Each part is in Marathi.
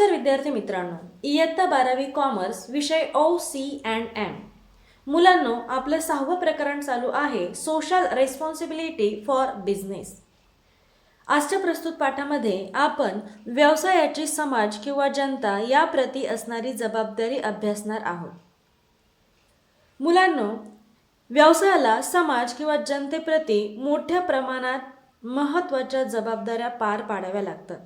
नमस्कार विद्यार्थी मित्रांनो, इयत्ता 12वी कॉमर्स विषय OC&M. मुलांनो, आपलं 6वं प्रकरण चालू आहे सोशल रेस्पॉन्सिबिलिटी फॉर बिझनेस. आजच्या प्रस्तुत पाठामध्ये आपण व्यवसायाची समाज किंवा जनता याप्रती असणारी जबाबदारी अभ्यासणार आहोत. मुलांनो, व्यवसायाला समाज किंवा जनतेप्रती मोठ्या प्रमाणात महत्त्वाच्या जबाबदाऱ्या पार पाडाव्या लागतात.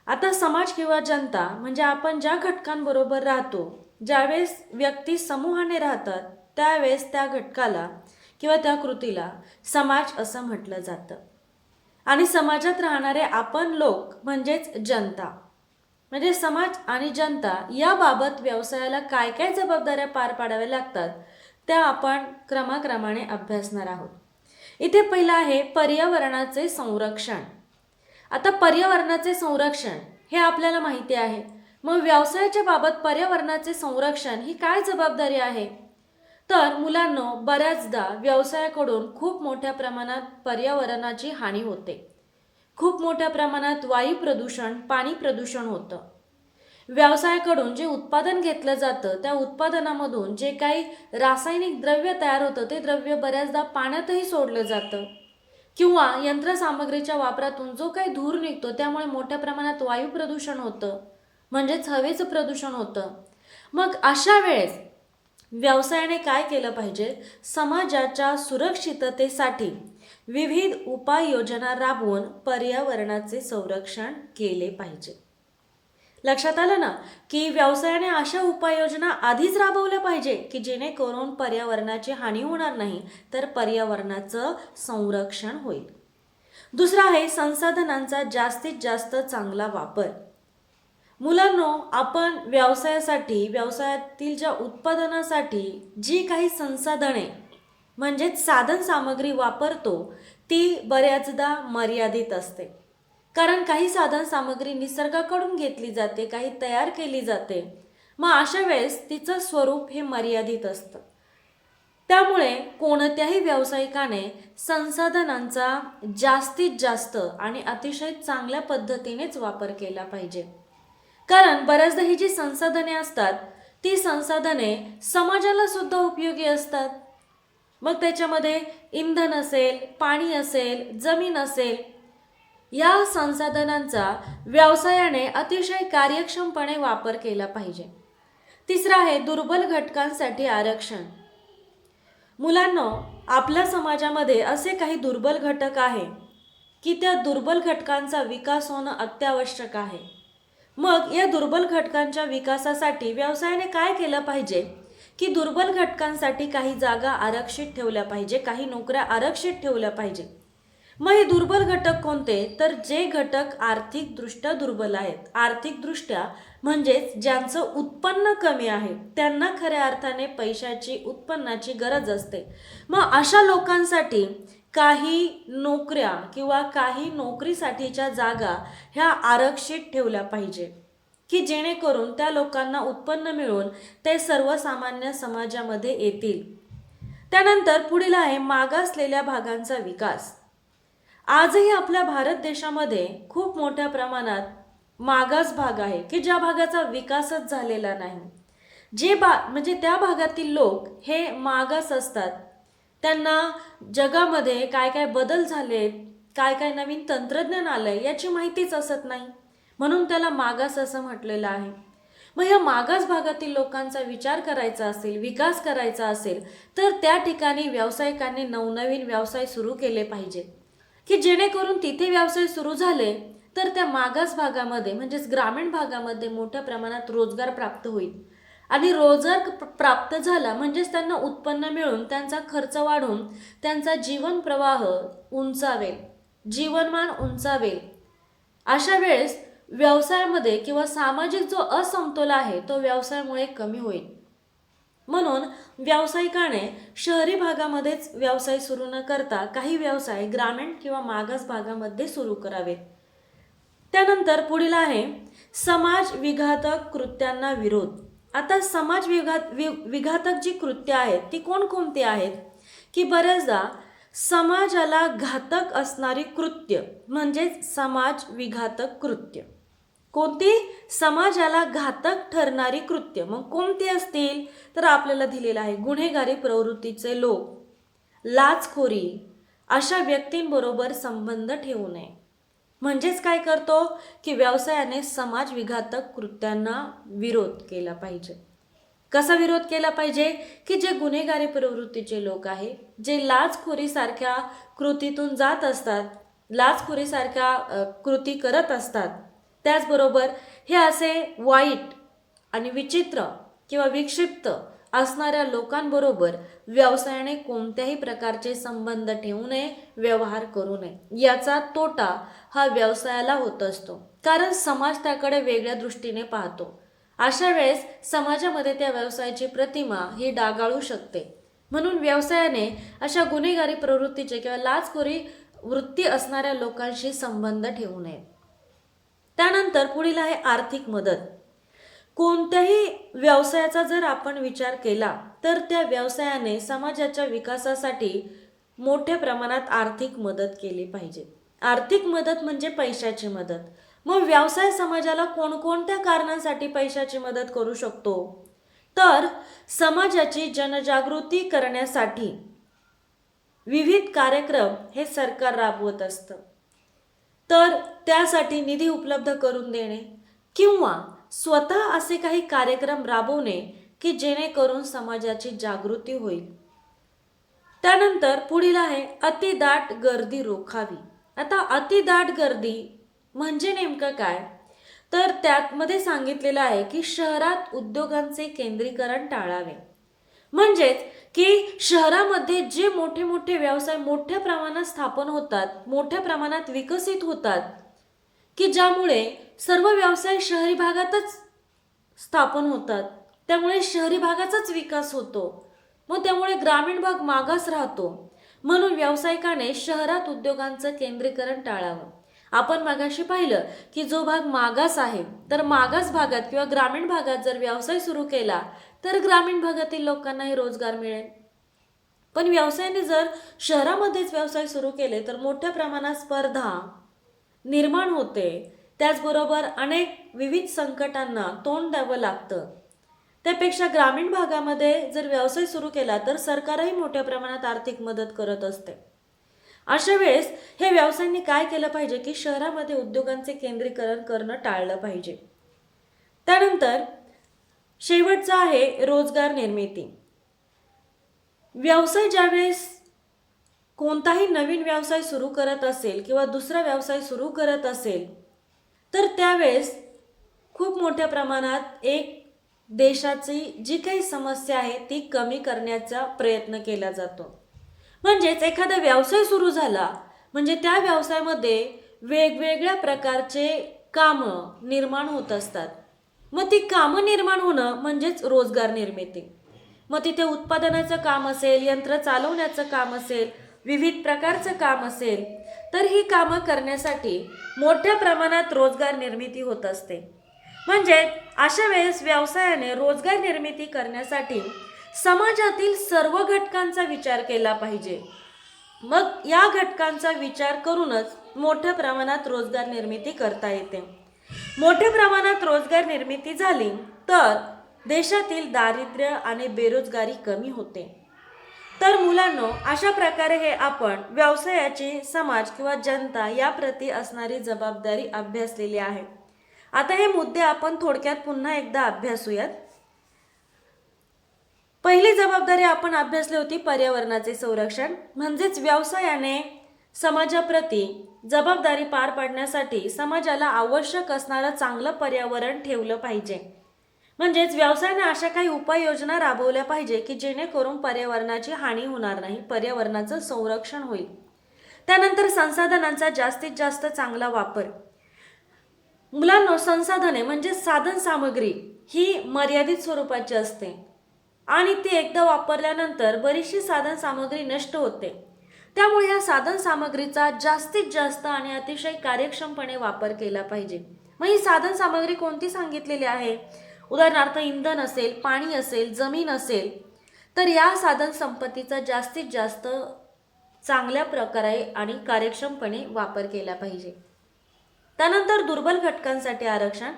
आता समाज किंवा जनता म्हणजे आपण ज्या घटकांबरोबर राहतो, ज्यावेळेस व्यक्ती समूहाने राहतात त्यावेळेस त्या घटकाला किंवा त्या कृतीला समाज असं म्हटलं जातं. आणि समाजात राहणारे आपण लोक म्हणजेच जनता. म्हणजे समाज आणि जनता याबाबत व्यवसायाला काय काय जबाबदाऱ्या पार पाडाव्या लागतात त्या आपण क्रमाक्रमाने अभ्यासणार आहोत. इथे पहिलं आहे पर्यावरणाचे संरक्षण. आता पर्यावरणाचे संरक्षण हे आपल्याला माहिती आहे. मग व्यवसायाच्या बाबत पर्यावरणाचे संरक्षण ही काय जबाबदारी आहे? तर मुलांनो, बऱ्याचदा व्यवसायाकडून खूप मोठ्या प्रमाणात पर्यावरणाची हानी होते. खूप मोठ्या प्रमाणात वायू प्रदूषण, पाणी प्रदूषण होतं. व्यवसायाकडून जे उत्पादन घेतलं जातं त्या उत्पादनामधून जे काही रासायनिक द्रव्य तयार होतं ते द्रव्य बऱ्याचदा पाण्यातही सोडलं जातं. किंवा यंत्रसामग्रीच्या वापरातून जो काही धूर निघतो त्यामुळे मोठ्या प्रमाणात वायू प्रदूषण होतं, म्हणजेच हवेचं प्रदूषण होतं. मग अशा वेळेस व्यवसायाने काय केलं पाहिजे? समाजाच्या सुरक्षिततेसाठी विविध उपाययोजना राबवून पर्यावरणाचे संरक्षण केले पाहिजे. लक्षात आलं ना की व्यवसायाने अशा उपाययोजना आधीच राबवल्या पाहिजे की जेणेकरून पर्यावरणाची हानी होणार नाही, तर पर्यावरणाचं संरक्षण होईल. दुसरा आहे संसाधनांचा जास्तीत जास्त चांगला वापर. मुलांनो, आपण व्यवसायासाठी, व्यवसायातील ज्या उत्पादनासाठी जी काही संसाधने म्हणजेच साधन सामग्री वापरतो ती बऱ्याचदा मर्यादित असते. कारण काही साधन सामग्री निसर्गाकडून घेतली जाते, काही तयार केली जाते. मग अशा वेळेस तिचं स्वरूप हे मर्यादित असतं. त्यामुळे कोणत्याही व्यावसायिकाने संसाधनांचा जास्तीत जास्त आणि अतिशय चांगल्या पद्धतीनेच वापर केला पाहिजे. कारण बऱ्याचदा ही जी संसाधने असतात ती संसाधने समाजाला सुद्धा उपयोगी असतात. मग त्याच्यामध्ये इंधन असेल, पाणी असेल, जमीन असेल, या संसाधनांचा व्यवसायाने अतिशय कार्यक्षमपणे वापर केला पाहिजे. तिसरा आहे दुर्बल घटकांसाठी आरक्षण. मुलांनो, आपल्या समाजामध्ये असे काही दुर्बल घटक आहे की त्या दुर्बल घटकांचा विकास होणं अत्यावश्यक आहे. मग या दुर्बल घटकांच्या विकासासाठी व्यवसायाने काय केलं पाहिजे की दुर्बल घटकांसाठी काही जागा आरक्षित ठेवल्या पाहिजे, काही नोकऱ्या आरक्षित ठेवल्या पाहिजे. मग हे दुर्बल घटक कोणते? तर जे घटक आर्थिकदृष्ट्या दुर्बल आहेत. आर्थिकदृष्ट्या म्हणजेच ज्यांचं उत्पन्न कमी आहे, त्यांना खऱ्या अर्थाने पैशाची, उत्पन्नाची गरज असते. मग अशा लोकांसाठी काही नोकऱ्या किंवा काही नोकरीसाठीच्या जागा ह्या आरक्षित ठेवल्या पाहिजे की जेणेकरून त्या लोकांना उत्पन्न मिळून ते सर्वसामान्य समाजामध्ये येतील. त्यानंतर पुढील आहे मागासलेल्या भागांचा विकास. आजही आपल्या भारत देशामध्ये खूप मोठ्या प्रमाणात मागास भाग आहे की ज्या भागाचा विकासच झालेला नाही. म्हणजे त्या भागातील लोक हे मागास असतात. त्यांना जगामध्ये काय काय बदल झालेत, काय काय नवीन तंत्रज्ञान आलंय याची माहितीच असत नाही, म्हणून त्याला मागास असं म्हटलेलं आहे. मग या मागास भागातील लोकांचा विचार करायचा असेल, विकास करायचा असेल, तर त्या ठिकाणी व्यावसायिकांनी नवनवीन व्यवसाय सुरू केले पाहिजे की जेणेकरून तिथे व्यवसाय सुरू झाले तर त्या मागास भागामध्ये म्हणजेच ग्रामीण भागामध्ये मोठ्या प्रमाणात रोजगार प्राप्त होईल. आणि रोजगार प्राप्त झाला म्हणजेच त्यांना उत्पन्न मिळून त्यांचा खर्च वाढून त्यांचा जीवन प्रवाह उंचावेल, जीवनमान उंचावेल. अशा वेळेस व्यवसायामध्ये किंवा सामाजिक जो असमतोल आहे तो व्यवसायामुळे कमी होईल. म्हणून व्यावसायिकाने शहरी भागामध्येच व्यवसाय सुरू न करता काही व्यवसाय ग्रामीण किंवा मागास भागामध्ये सुरू करावेत. त्यानंतर पुढील आहे समाज विघातक कृत्यांना विरोध. आता समाज विघातक जी कृत्य आहेत ती कोणकोणती आहेत की बऱ्याचदा समाजाला घातक असणारी कृत्य म्हणजेच समाज विघातक कृत्य. कोणती? समाजाला घातक ठरणारी कृत्य. मग कोणती असतील? तर आपल्याला दिलेलं आहे गुन्हेगारी प्रवृत्तीचे लोक, लाचखोरी अशा व्यक्तींबरोबर संबंध ठेवू नये. म्हणजेच काय करतो की व्यवसायाने समाज विघातक कृत्यांना विरोध केला पाहिजे. कसा विरोध केला पाहिजे? की जे गुन्हेगारी प्रवृत्तीचे लोक आहे, जे लाचखोरीसारख्या कृतीतून जात असतात, लाचखोरीसारख्या कृती करत असतात, त्याचबरोबर हे असे वाईट आणि विचित्र किंवा विक्षिप्त असणाऱ्या लोकांबरोबर व्यवसायाने कोणत्याही प्रकारचे संबंध ठेवू नये, व्यवहार करू नये. याचा तोटा हा व्यवसायाला होत असतो, कारण समाज त्याकडे वेगळ्या दृष्टीने पाहतो. अशा वेळेस समाजामध्ये त्या व्यवसायाची प्रतिमा ही डागाळू शकते. म्हणून व्यवसायाने अशा गुन्हेगारी प्रवृत्तीचे किंवा लाचखोरी वृत्ती असणाऱ्या लोकांशी संबंध ठेवू नये. त्यानंतर पुढील आहे आर्थिक मदत. कोणत्याही व्यवसायाचा जर आपण विचार केला तर त्या व्यवसायाने समाजाच्या विकासासाठी मोठ्या प्रमाणात आर्थिक मदत केली पाहिजे. आर्थिक मदत म्हणजे पैशाची मदत. मग व्यवसाय समाजाला कोणकोणत्या कारणांसाठी पैशाची मदत करू शकतो? तर समाजाची जनजागृती करण्यासाठी विविध कार्यक्रम हे सरकार राबवत असतं, तर त्यासाठी निधी उपलब्ध करून देणे किंवा स्वतः असे काही कार्यक्रम राबवणे की जेणेकरून समाजाची जागृती होईल. त्यानंतर पुढील आहे अतिदाट गर्दी रोखावी. आता अतिदाट गर्दी म्हणजे नेमकं काय? तर त्यामध्ये सांगितलेलं आहे की शहरात उद्योगांचे केंद्रीकरण टाळावे. म्हणजेच की शहरामध्ये जे मोठे मोठे व्यवसाय मोठ्या प्रमाणात स्थापन होतात, मोठ्या प्रमाणात विकसित होतात, की ज्यामुळे सर्व व्यवसाय शहरी भागातच स्थापन होतात, त्यामुळे शहरी भागाचाच विकास होतो. मग त्यामुळे ग्रामीण भाग मागास राहतो. म्हणून व्यावसायिकाने शहरात उद्योगांचं केंद्रीकरण टाळावं. आपण मागाशी पाहिलं की जो भाग मागास आहे, तर मागास भागात किंवा ग्रामीण भागात जर व्यवसाय सुरू केला तर ग्रामीण भागातील लोकांनाही रोजगार मिळेल. पण व्यवसायाने जर शहरामध्येच व्यवसाय सुरू केले तर मोठ्या प्रमाणात स्पर्धा निर्माण होते. त्याचबरोबर अनेक विविध संकटांना तोंड द्यावं लागतं. त्यापेक्षा ग्रामीण भागामध्ये जर व्यवसाय सुरू केला तर सरकारही मोठ्या प्रमाणात आर्थिक मदत करत असते. अशा वेळेस हे व्यवसायांनी काय केलं पाहिजे की शहरामध्ये उद्योगांचे केंद्रीकरण करणं टाळलं पाहिजे. त्यानंतर शेवटचा आहे रोजगार निर्मिती. व्यवसाय ज्यावेळेस कोणताही नवीन व्यवसाय सुरू करत असेल किंवा दुसरा व्यवसाय सुरू करत असेल तर त्यावेळेस खूप मोठ्या प्रमाणात एक देशाची जी काही समस्या आहे ती कमी करण्याचा प्रयत्न केला जातो. म्हणजेच एखादा व्यवसाय सुरू झाला म्हणजे त्या व्यवसायामध्ये वेगवेगळ्या प्रकारचे कामं निर्माण होत असतात. मग ती कामं निर्माण होणं म्हणजेच रोजगार निर्मिती. मग तिथे उत्पादनाचं काम असेल, यंत्र चालवण्याचं काम असेल, विविध प्रकारचं काम असेल, तर ही कामं करण्यासाठी मोठ्या प्रमाणात रोजगार निर्मिती होत असते. म्हणजे अशा वेळेस व्यवसायाने रोजगार निर्मिती करण्यासाठी समाजातील सर्व घटकांचा विचार केला पाहिजे. मग या घटकांचा विचार करूनच मोठ्या प्रमाणात रोजगार निर्मिती करता येते. मोठ्या प्रमाणात रोजगार निर्मिती झाली तर देशातील दारिद्र्य आणि बेरोजगारी कमी होते. तर मुलांनो, अशा प्रकारे हे आपण व्यवसायाची समाज किंवा जनता याप्रती असणारी जबाबदारी अभ्यासलेली आहे. आता हे मुद्दे आपण थोडक्यात पुन्हा एकदा अभ्यासूयात. पहिली जबाबदारी आपण अभ्यासली होती पर्यावरणाचे संरक्षण. म्हणजेच व्यवसायाने समाजाप्रती जबाबदारी पार पाडण्यासाठी समाजाला आवश्यक असणारं चांगलं पर्यावरण ठेवलं पाहिजे. म्हणजेच व्यवसायाने अशा काही उपाययोजना राबवल्या पाहिजे की जेणेकरून पर्यावरणाची हानी होणार नाही, पर्यावरणाचं संरक्षण होईल. त्यानंतर संसाधनांचा जास्तीत जास्त चांगला वापर. मुलांनो, संसाधने म्हणजे साधन सामग्री ही मर्यादित स्वरूपाची असते आणि ती एकदा वापरल्यानंतर बरीचशी साधन सामग्री नष्ट होते. त्यामुळे या साधन सामग्रीचा जास्तीत जास्त आणि अतिशय कार्यक्षमपणे वापर केला पाहिजे. मग ही साधन सामग्री कोणती सांगितलेली आहे? उदाहरणार्थ इंधन असेल, पाणी असेल, जमीन असेल, तर या साधन संपत्तीचा जास्तीत जास्त चांगल्या प्रकारे आणि कार्यक्षमपणे वापर केला पाहिजे. त्यानंतर दुर्बल घटकांसाठी आरक्षण.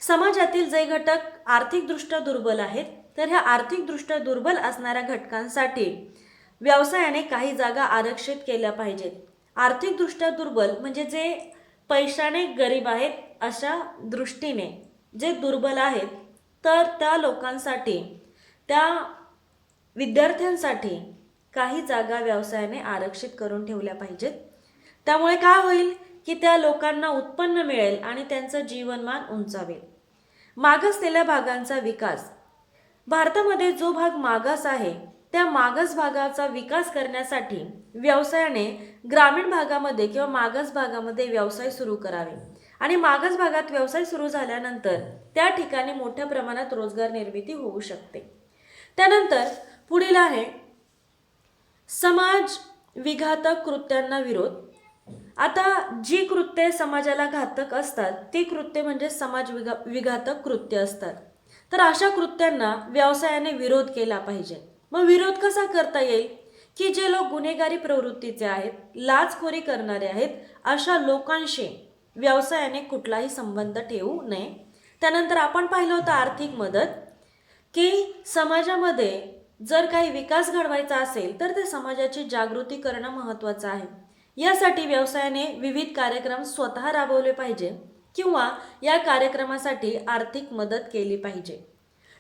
समाजातील जे घटक आर्थिकदृष्ट्या दुर्बल आहेत, तर ह्या आर्थिकदृष्ट्या दुर्बल असणाऱ्या घटकांसाठी व्यवसायाने काही जागा आरक्षित केल्या पाहिजेत. आर्थिकदृष्ट्या दुर्बल म्हणजे जे पैशाने गरीब आहेत अशा दृष्टीने जे दुर्बल आहेत, तर त्या लोकांसाठी, त्या विद्यार्थ्यांसाठी काही जागा व्यवसायाने आरक्षित करून ठेवल्या पाहिजेत. त्यामुळे काय होईल की त्या लोकांना उत्पन्न मिळेल आणि त्यांचं जीवनमान उंचावेल. मागासलेल्या भागांचा विकास. भारतामध्ये जो भाग मागास आहे त्या मागास भागाचा विकास करण्यासाठी व्यवसायाने ग्रामीण भागामध्ये किंवा मागास भागामध्ये व्यवसाय सुरू करावे आणि मागास भागात व्यवसाय सुरू झाल्यानंतर त्या ठिकाणी मोठ्या प्रमाणात रोजगार निर्मिती होऊ शकते. त्यानंतर पुढील आहे समाज विघातक कृत्यांना विरोध. आता जी कृत्ये समाजाला घातक असतात ती कृत्ये म्हणजे समाज विघातक कृत्य असतात. तर अशा कृत्यांना व्यवसायाने विरोध केला पाहिजे. मग विरोध कसा करता येईल की जे लोक गुन्हेगारी प्रवृत्तीचे आहेत, लाचखोरी करणारे आहेत, अशा लोकांशी व्यवसायाने कुठलाही संबंध ठेवू नये. त्यानंतर आपण पाहिलं होतं आर्थिक मदत, की समाजामध्ये जर काही विकास घडवायचा असेल तर ते समाजाची जागृती करणं महत्त्वाचं आहे. यासाठी व्यवसायाने विविध कार्यक्रम स्वतः राबवले पाहिजे किंवा या कार्यक्रमासाठी आर्थिक मदत केली पाहिजे.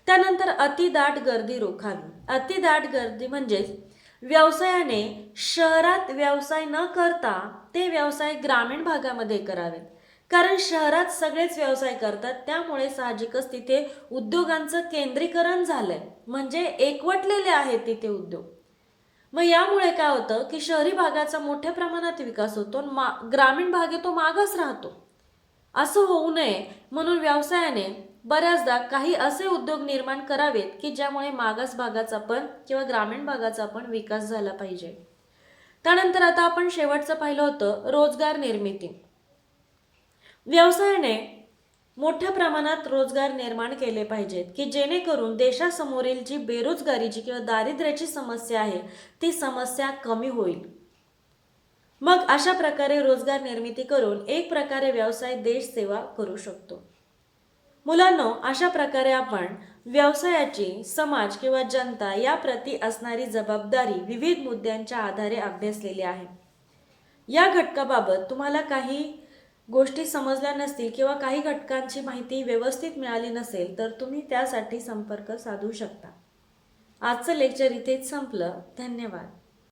त्यानंतर अतिदाट गर्दी रोखावी. अतिदाट गर्दी म्हणजे व्यवसायाने शहरात व्यवसाय न करता ते व्यवसाय ग्रामीण भागामध्ये करावेत. कारण शहरात सगळेच व्यवसाय करतात, त्यामुळे साहजिकच तिथे उद्योगांचं केंद्रीकरण झालंय, म्हणजे एकवटलेले आहेत तिथे उद्योग. मग यामुळे काय होतं की शहरी भागाचा मोठ्या प्रमाणात विकास होतो, ग्रामीण भाग तो मागास राहतो. असं होऊ नये म्हणून व्यवसायाने बऱ्याचदा काही असे उद्योग निर्माण करावेत की ज्यामुळे मागास भागाचा पण किंवा ग्रामीण भागाचा पण विकास झाला पाहिजे. त्यानंतर आता आपण शेवटचं पाहिलं होतं रोजगार निर्मिती. व्यवसायाने मोठ्या प्रमाणात रोजगार निर्माण केले पाहिजेत की जेणेकरून देशासमोरील जी बेरोजगारीची किंवा दारिद्र्याची समस्या आहे ती समस्या कमी होईल. मग अशा प्रकारे रोजगार निर्मिती करून एक प्रकारे व्यवसाय देश सेवा करू शकतो. मुलांनो, अशा प्रकारे आपण व्यवसायाची समाज किंवा जनता याप्रती असणारी जबाबदारी विविध मुद्द्यांच्या आधारे अभ्यासलेली आहे. या घटकाबाबत तुम्हाला काही गोष्टी समजल्या नसतील किंवा काही घटकांची माहिती व्यवस्थित मिळाली नसेल तर तुम्ही त्यासाठी संपर्क साधू शकता. आजचं लेक्चर इथेच संपलं. धन्यवाद.